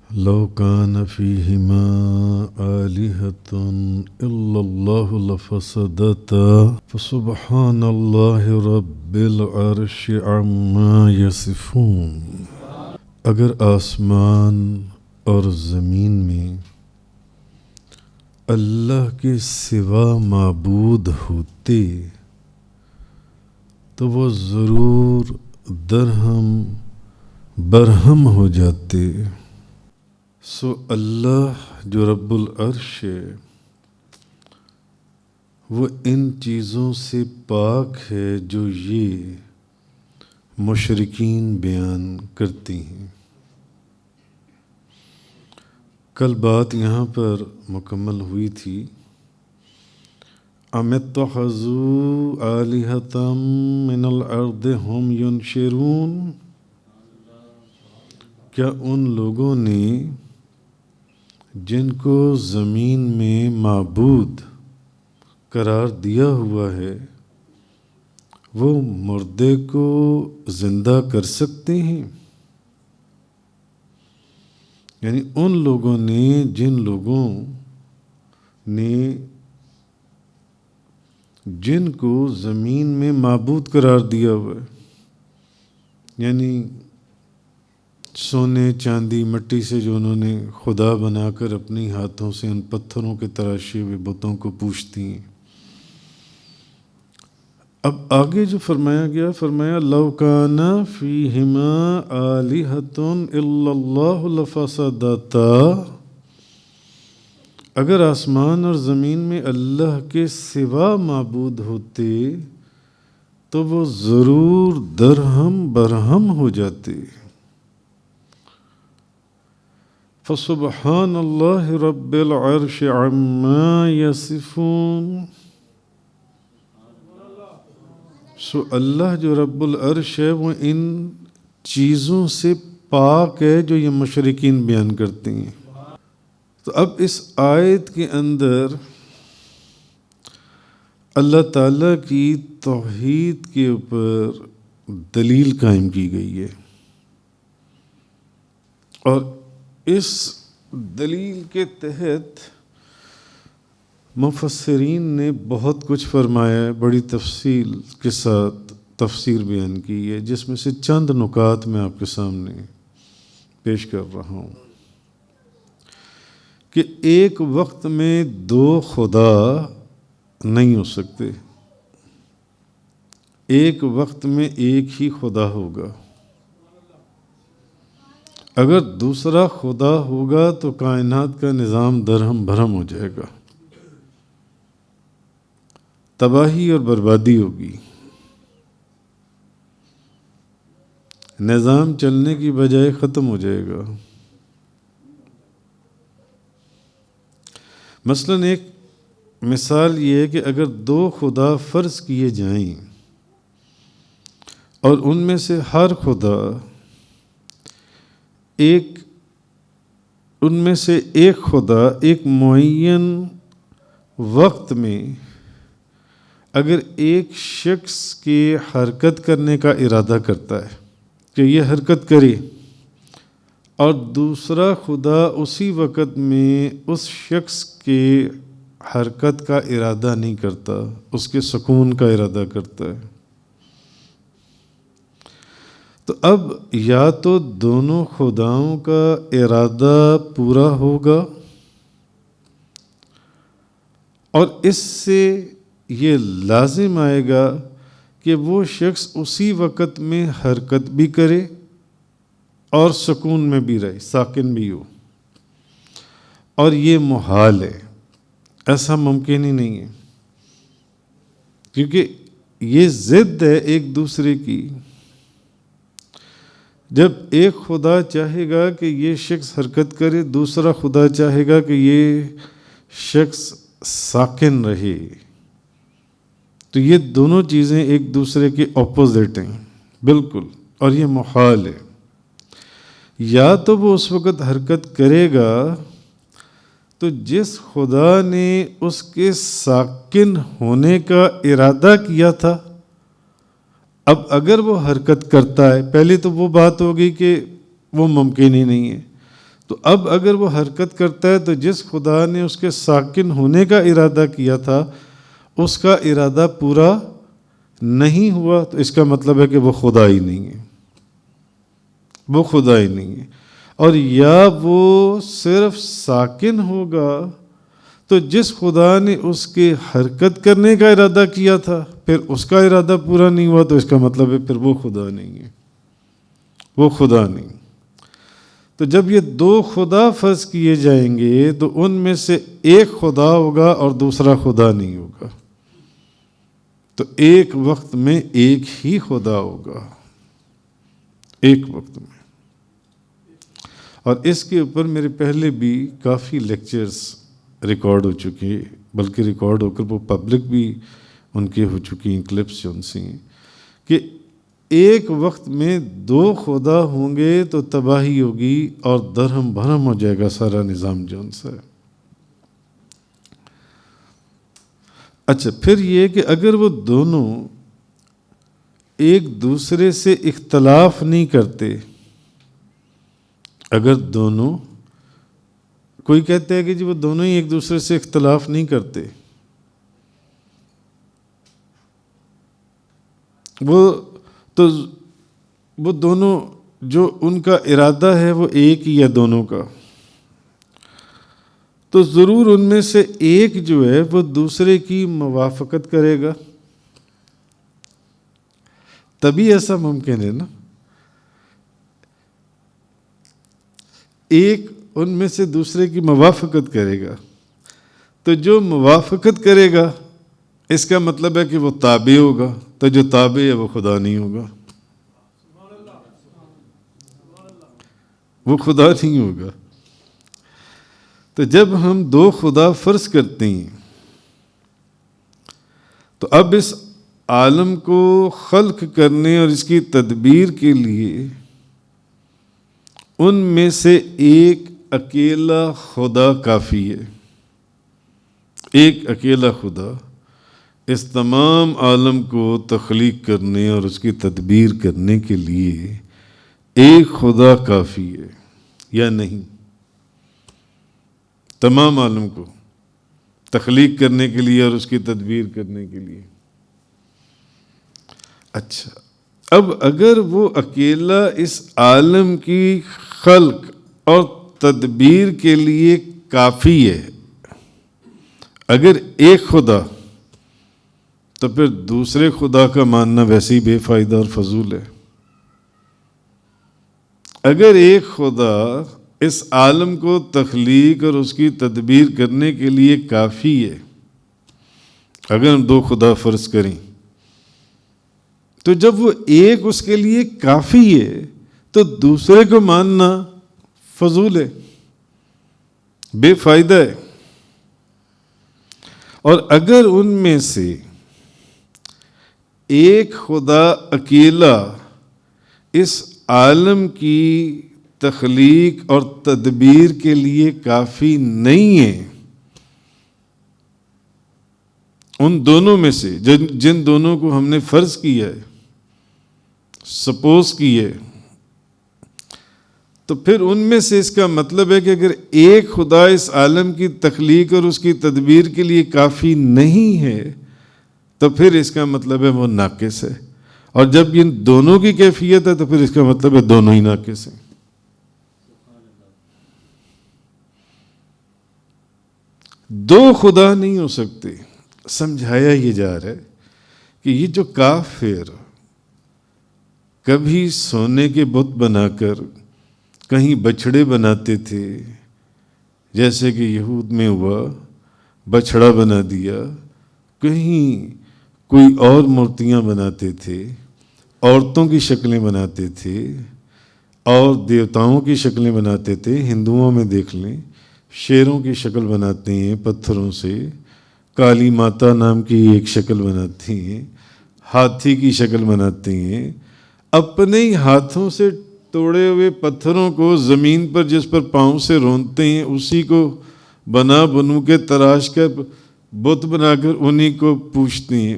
لو كان فيهما آلهة إلا الله لفسدتا فسبحان الله رب العرش عما يصفون۔ اگر آسمان اور زمین میں اللہ کے سوا معبود ہوتے تو وہ ضرور درہم برہم ہو جاتے۔ سو اللہ جو رب العرش ہے وہ ان چیزوں سے پاک ہے جو یہ مشرکین بیان کرتی ہیں۔ کل بات یہاں پر مکمل ہوئی تھی، ام اتخذوا آلہۃ من الارض ہم ینشرون، کیا ان لوگوں نے جن کو زمین میں معبود قرار دیا ہوا ہے وہ مردے کو زندہ کر سکتے ہیں؟ یعنی ان لوگوں نے جن لوگوں نے جن کو زمین میں معبود قرار دیا ہوا ہے، یعنی سونے چاندی مٹی سے جو انہوں نے خدا بنا کر اپنی ہاتھوں سے ان پتھروں کے تراشے ہوئے بتوں کو پوجتی ہیں۔ اب آگے جو فرمایا گیا، فرمایا لو کان فیہما آلہۃ الا اللہ لفسدتا، اگر آسمان اور زمین میں اللہ کے سوا معبود ہوتے تو وہ ضرور درہم برہم ہو جاتے۔ فسبحان اللہ رب العرش عما یصفون، سو اللہ جو رب العرش ہے وہ ان چیزوں سے پاک ہے جو یہ مشرکین بیان کرتے ہیں۔ تو اب اس آیت کے اندر اللہ تعالیٰ کی توحید کے اوپر دلیل قائم کی گئی ہے، اور اس دلیل کے تحت مفسرین نے بہت کچھ فرمایا ہے، بڑی تفصیل کے ساتھ تفسیر بیان کی ہے، جس میں سے چند نکات میں آپ کے سامنے پیش کر رہا ہوں کہ ایک وقت میں دو خدا نہیں ہو سکتے، ایک وقت میں ایک ہی خدا ہوگا۔ اگر دوسرا خدا ہوگا تو کائنات کا نظام درہم بھرم ہو جائے گا، تباہی اور بربادی ہوگی، نظام چلنے کی بجائے ختم ہو جائے گا۔ مثلاً ایک مثال یہ ہے کہ اگر دو خدا فرض کیے جائیں اور ان میں سے ہر خدا ان میں سے ایک خدا ایک معین وقت میں اگر ایک شخص کے حرکت کرنے کا ارادہ کرتا ہے کہ یہ حرکت کرے، اور دوسرا خدا اسی وقت میں اس شخص کے حرکت کا ارادہ نہیں کرتا، اس کے سکون کا ارادہ کرتا ہے، تو اب یا تو دونوں خداؤں کا ارادہ پورا ہوگا، اور اس سے یہ لازم آئے گا کہ وہ شخص اسی وقت میں حرکت بھی کرے اور سکون میں بھی رہے، ساکن بھی ہو، اور یہ محال ہے، ایسا ممکن ہی نہیں ہے، کیونکہ یہ ضد ہے ایک دوسرے کی۔ جب ایک خدا چاہے گا کہ یہ شخص حرکت کرے، دوسرا خدا چاہے گا کہ یہ شخص ساکن رہے، تو یہ دونوں چیزیں ایک دوسرے کے اپوزٹ ہیں بالکل، اور یہ محال ہے۔ یا تو وہ اس وقت حرکت کرے گا تو جس خدا نے اس کے ساکن ہونے کا ارادہ کیا تھا، اب اگر وہ حرکت کرتا ہے، پہلے تو وہ بات ہوگی کہ وہ ممکن ہی نہیں ہے، تو اب اگر وہ حرکت کرتا ہے تو جس خدا نے اس کے ساکن ہونے کا ارادہ کیا تھا اس کا ارادہ پورا نہیں ہوا، تو اس کا مطلب ہے کہ وہ خدا ہی نہیں ہے، وہ خدا ہی نہیں ہے۔ اور یا وہ صرف ساکن ہوگا تو جس خدا نے اس کے حرکت کرنے کا ارادہ کیا تھا پھر اس کا ارادہ پورا نہیں ہوا، تو اس کا مطلب ہے پھر وہ خدا نہیں ہے، وہ خدا نہیں۔ تو جب یہ دو خدا فرض کیے جائیں گے تو ان میں سے ایک خدا ہوگا اور دوسرا خدا نہیں ہوگا، تو ایک وقت میں ایک ہی خدا ہوگا، ایک وقت میں۔ اور اس کے اوپر میرے پہلے بھی کافی لیکچرز ریکارڈ ہو چکے، بلکہ ریکارڈ ہو کر وہ پبلک بھی ان کے ہو چکی ہیں، کلپس جو ان سے ہیں، کہ ایک وقت میں دو خدا ہوں گے تو تباہی ہوگی اور درہم بھرم ہو جائے گا سارا نظام جو ان سے ہے۔ اچھا، پھر یہ کہ اگر وہ دونوں ایک دوسرے سے اختلاف نہیں کرتے، اگر دونوں، کوئی کہتا ہے کہ جی وہ دونوں ہی ایک دوسرے سے اختلاف نہیں کرتے، وہ دونوں جو ان کا ارادہ ہے وہ ایک ہی ہے دونوں کا، تو ضرور ان میں سے ایک جو ہے وہ دوسرے کی موافقت کرے گا، تبھی ایسا ممکن ہے نا۔ ایک ان میں سے دوسرے کی موافقت کرے گا، تو جو موافقت کرے گا اس کا مطلب ہے کہ وہ تابع ہوگا، تو جو تابع ہے وہ خدا نہیں ہوگا، وہ خدا نہیں ہوگا۔ تو جب ہم دو خدا فرض کرتے ہیں تو اب اس عالم کو خلق کرنے اور اس کی تدبیر کے لیے ان میں سے ایک اکیلا خدا کافی ہے، ایک اکیلا خدا اس تمام عالم کو تخلیق کرنے اور اس کی تدبیر کرنے کے لیے ایک خدا کافی ہے یا نہیں؟ تمام عالم کو تخلیق کرنے کے لیے اور اس کی تدبیر کرنے کے لیے۔ اچھا، اب اگر وہ اکیلا اس عالم کی خلق اور تدبیر کے لیے کافی ہے، اگر ایک خدا، تو پھر دوسرے خدا کا ماننا ویسے ہی بے فائدہ اور فضول ہے۔ اگر ایک خدا اس عالم کو تخلیق اور اس کی تدبیر کرنے کے لیے کافی ہے، اگر ہم دو خدا فرض کریں تو جب وہ ایک اس کے لیے کافی ہے تو دوسرے کو ماننا فضول ہے، بے فائدہ ہے۔ اور اگر ان میں سے ایک خدا اکیلا اس عالم کی تخلیق اور تدبیر کے لیے کافی نہیں ہے، ان دونوں میں سے جن دونوں کو ہم نے فرض کیا ہے، سپوز کی ہے، تو پھر ان میں سے اس کا مطلب ہے کہ اگر ایک خدا اس عالم کی تخلیق اور اس کی تدبیر کے لیے کافی نہیں ہے تو پھر اس کا مطلب ہے وہ ناقص ہے، اور جب ان دونوں کی کیفیت ہے تو پھر اس کا مطلب ہے دونوں ہی ناقص ہیں۔ دو خدا نہیں ہو سکتے۔ سمجھایا یہ جا رہا ہے کہ یہ جو کافر کبھی سونے کے بت بنا کر کہیں بچھڑے بناتے تھے، جیسے کہ یہود میں ہوا، بچھڑا بنا دیا، کہیں کوئی اور مورتیاں بناتے تھے، عورتوں کی شکلیں بناتے تھے اور دیوتاؤں کی شکلیں بناتے تھے۔ ہندوؤں میں دیکھ لیں، شیروں کی شکل بناتے ہیں پتھروں سے، کالی ماتا نام کی ایک شکل بناتے ہیں، ہاتھی کی شکل بناتے ہیں، اپنے ہی ہاتھوں سے توڑے ہوئے پتھروں کو زمین پر جس پر پاؤں سے رونتے ہیں اسی کو بنو کے تراش کر بت بنا کر انہی کو پوجتے ہیں۔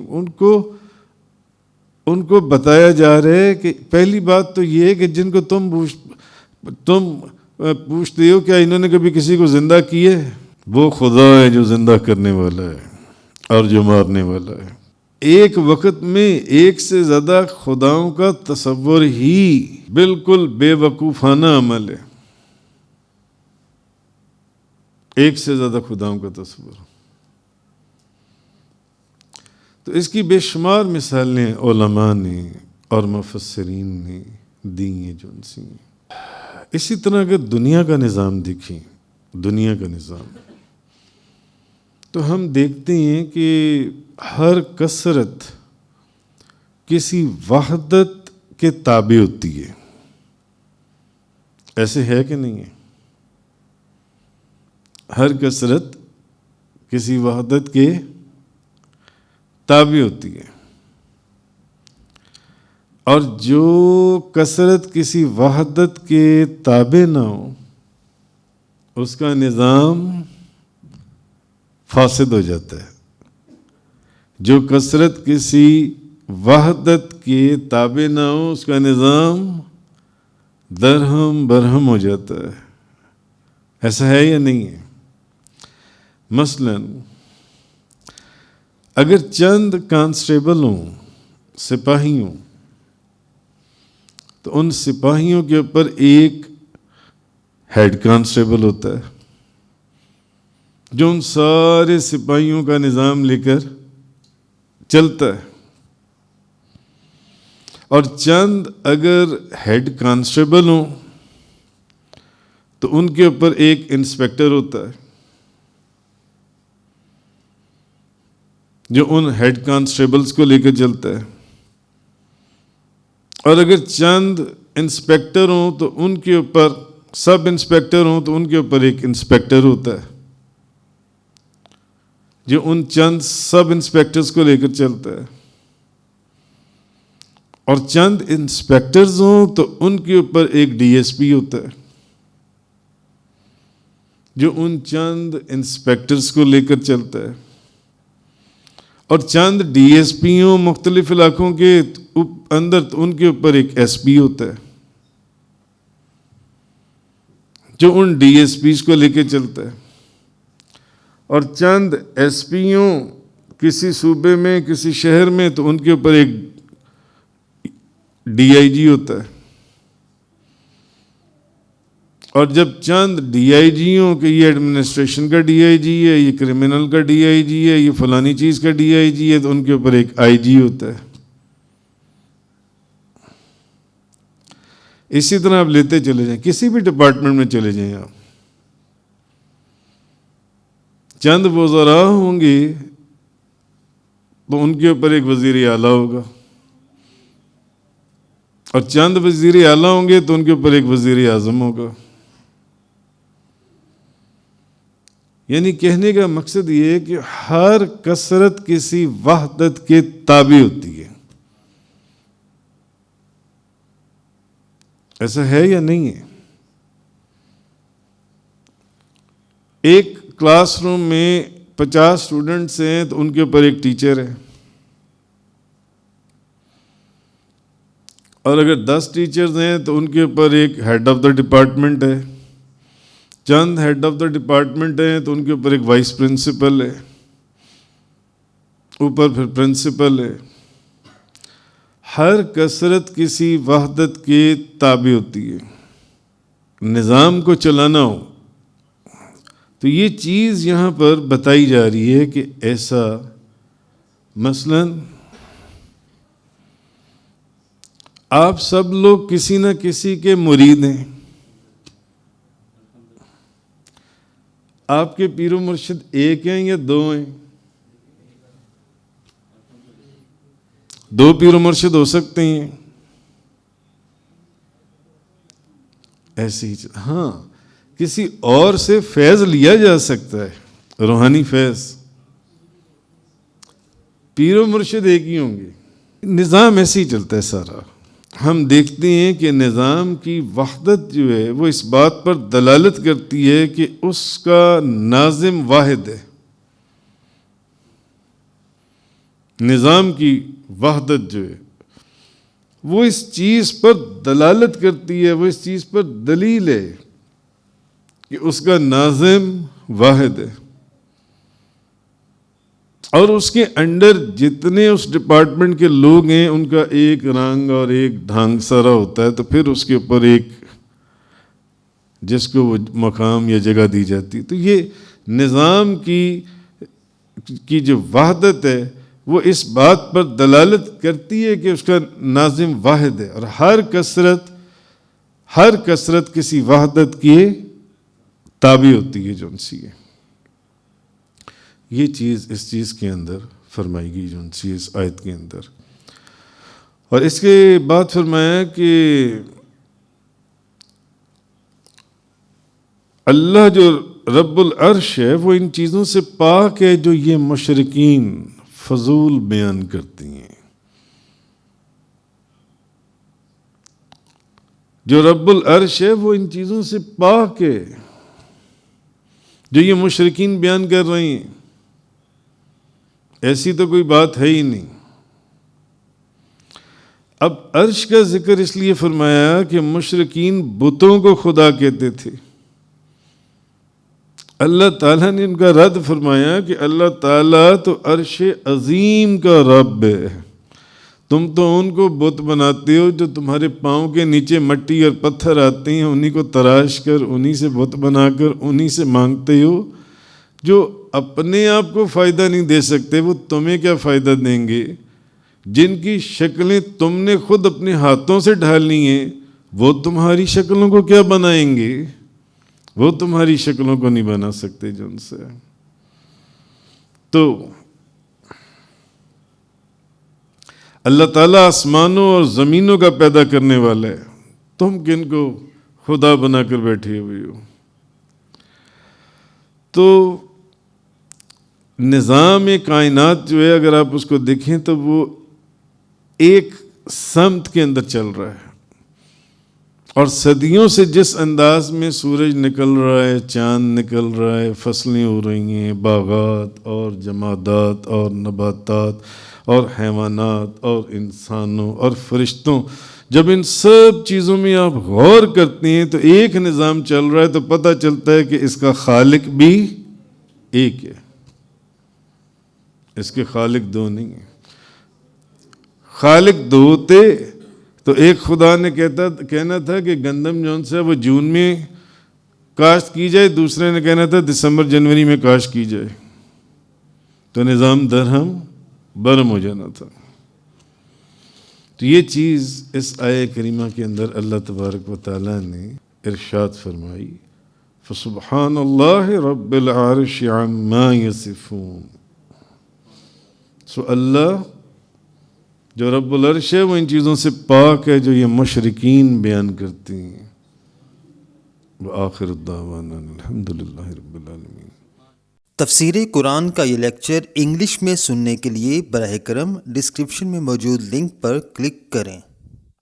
ان کو بتایا جا رہا ہے کہ پہلی بات تو یہ ہے کہ جن کو تم پوچھتے ہو کیا انہوں نے کبھی کسی کو زندہ کیے؟ وہ خدا ہے جو زندہ کرنے والا ہے اور جو مارنے والا ہے۔ ایک وقت میں ایک سے زیادہ خداؤں کا تصور ہی بالکل بے وقوفانہ عمل ہے۔ ایک سے زیادہ خداؤں کا تصور، تو اس کی بے شمار مثالیں علماء نے اور مفسرین نے دی ہیں جو ان سے۔ اسی طرح اگر دنیا کا نظام دیکھیں، دنیا کا نظام، تو ہم دیکھتے ہیں کہ ہر کثرت کسی وحدت کے تابع ہوتی ہے۔ ایسے ہے کہ نہیں ہے؟ ہر کثرت کسی وحدت کے تابع ہوتی ہے، اور جو کثرت کسی وحدت کے تابع نہ ہو اس کا نظام فاسد ہو جاتا ہے۔ جو کثرت کسی وحدت کے تابع نہ ہو اس کا نظام درہم برہم ہو جاتا ہے۔ ایسا ہے یا نہیں ہے؟ مثلاً اگر چند کانسٹیبل ہوں، سپاہی ہوں، تو ان سپاہیوں کے اوپر ایک ہیڈ کانسٹیبل ہوتا ہے جو ان سارے سپاہیوں کا نظام لے کر چلتا ہے، اور چند اگر ہیڈ کانسٹیبل ہوں تو ان کے اوپر ایک انسپیکٹر ہوتا ہے جو ان ہیڈ کانسٹیبلز کو لے کر چلتا ہے، اور اگر چند انسپیکٹر ہوں تو ان کے اوپر، سب انسپیکٹر ہوں تو ان کے اوپر ایک انسپیکٹر ہوتا ہے جو ان چند سب انسپیکٹرز کو لے کر چلتا ہے، اور چند انسپیکٹرز ہوں تو ان کے اوپر ایک ڈی ایس پی ہوتا ہے جو ان چند انسپیکٹرز کو لے کر چلتا ہے، اور چند ڈی ایس پی ہوں مختلف علاقوں کے اندر تو ان کے اوپر ایک ایس پی ہوتا ہے جو ان ڈی ایس پیز کو لے کے چلتا ہے، اور چند ایس پی ہوں کسی صوبے میں، کسی شہر میں، تو ان کے اوپر ایک ڈی آئی جی ہوتا ہے، اور جب چند ڈی آئی جی ہوں کہ یہ ایڈمنسٹریشن کا ڈی آئی جی ہے، یہ کرمنل کا ڈی آئی جی ہے، یہ فلانی چیز کا ڈی آئی جی ہے، تو ان کے اوپر ایک آئی جی ہوتا ہے۔ اسی طرح آپ لیتے چلے جائیں، کسی بھی ڈپارٹمنٹ میں چلے جائیں آپ، چند وزراء ہوں گے تو ان کے اوپر ایک وزیر اعلیٰ ہوگا، اور چند وزیر اعلیٰ ہوں گے تو ان کے اوپر ایک وزیر اعظم ہوگا۔ یعنی کہنے کا مقصد یہ ہے کہ ہر کثرت کسی وحدت کے تابع ہوتی ہے۔ ایسا ہے یا نہیں ہے؟ ایک کلاس روم میں 50 اسٹوڈنٹس ہیں تو ان کے اوپر ایک ٹیچر ہے، اور اگر 10 ٹیچرز ہیں تو ان کے اوپر ایک ہیڈ آف دا ڈپارٹمنٹ ہے، چند ہیڈ آف دا ڈپارٹمنٹ ہیں تو ان کے اوپر ایک وائس پرنسپل ہے، اوپر پھر پرنسپل ہے۔ ہر کثرت کسی وحدت کے تابع ہوتی ہے۔ نظام کو چلانا ہو تو یہ چیز یہاں پر بتائی جا رہی ہے کہ ایسا، مثلاً آپ سب لوگ کسی نہ کسی کے مرید ہیں، آپ کے پیر و مرشد ایک ہیں یا دو ہیں؟ 2 پیر و مرشد ہو سکتے ہیں، ایسے ہی ہاں کسی اور سے فیض لیا جا سکتا ہے، روحانی فیض، پیر و مرشد ایک ہی ہوں گے۔ نظام ایسے ہی چلتا ہے سارا۔ ہم دیکھتے ہیں کہ نظام کی وحدت جو ہے وہ اس بات پر دلالت کرتی ہے کہ اس کا ناظم واحد ہے۔ نظام کی وحدت جو ہے وہ اس چیز پر دلالت کرتی ہے، وہ اس چیز پر دلیل ہے کہ اس کا ناظم واحد ہے، اور اس کے انڈر جتنے اس ڈپارٹمنٹ کے لوگ ہیں ان کا ایک رنگ اور ایک ڈھنگ سارا ہوتا ہے، تو پھر اس کے اوپر ایک جس کو وہ مقام یا جگہ دی جاتی ہے۔ تو یہ نظام کی جو وحدت ہے وہ اس بات پر دلالت کرتی ہے کہ اس کا ناظم واحد ہے، اور ہر کثرت کسی وحدت کی تابع ہوتی ہے جو ان سی ہے۔ یہ چیز اس چیز کے اندر فرمائی گئی جو ان سی اس آیت کے اندر۔ اور اس کے بعد فرمایا کہ اللہ جو رب العرش ہے وہ ان چیزوں سے پاک ہے جو یہ مشرکین فضول بیان کرتی ہیں۔ جو رب العرش ہے وہ ان چیزوں سے پاک ہے جو یہ مشرکین بیان کر رہی ہیں، ایسی تو کوئی بات ہے ہی نہیں۔ اب عرش کا ذکر اس لیے فرمایا کہ مشرکین بتوں کو خدا کہتے تھے، اللہ تعالیٰ نے ان کا رد فرمایا کہ اللہ تعالیٰ تو عرش عظیم کا رب ہے، تم تو ان کو بت بناتے ہو جو تمہارے پاؤں کے نیچے مٹی اور پتھر آتے ہیں، انہی کو تراش کر انہی سے بت بنا کر انہی سے مانگتے ہو، جو اپنے آپ کو فائدہ نہیں دے سکتے وہ تمہیں کیا فائدہ دیں گے، جن کی شکلیں تم نے خود اپنے ہاتھوں سے ڈھالنی ہیں وہ تمہاری شکلوں کو کیا بنائیں گے، وہ تمہاری شکلوں کو نہیں بنا سکتے جو ان سے۔ تو اللہ تعالیٰ آسمانوں اور زمینوں کا پیدا کرنے والا ہے، تم کن کو خدا بنا کر بیٹھے ہوئے ہو۔ تو نظام کائنات جو ہے اگر آپ اس کو دیکھیں تو وہ ایک سمت کے اندر چل رہا ہے، اور صدیوں سے جس انداز میں سورج نکل رہا ہے، چاند نکل رہا ہے، فصلیں ہو رہی ہیں، باغات اور جمادات اور نباتات اور حیوانات اور انسانوں اور فرشتوں، جب ان سب چیزوں میں آپ غور کرتے ہیں تو ایک نظام چل رہا ہے، تو پتہ چلتا ہے کہ اس کا خالق بھی ایک ہے، اس کے خالق دو نہیں ہیں۔ خالق دو ہوتے تو ایک خدا نے کہنا تھا کہ گندم جون سے وہ جون میں کاشت کی جائے، دوسرے نے کہنا تھا دسمبر جنوری میں کاشت کی جائے، تو نظام درہم برہم ہو جانا تھا۔ تو یہ چیز اس آیہ کریمہ کے اندر اللہ تبارک و تعالیٰ نے ارشاد فرمائی، فسبحان اللہ رب العرش عما یصفون۔ سو اللہ جو رب العرش ہے وہ ان چیزوں سے پاک ہے جو یہ مشرکین بیان کرتے ہیں۔ وآخر الدعوانا الحمدللہ رب العالمین۔ تفسیر قرآن کا یہ لیکچر انگلش میں سننے کے لیے براہ کرم ڈسکرپشن میں موجود لنک پر کلک کریں۔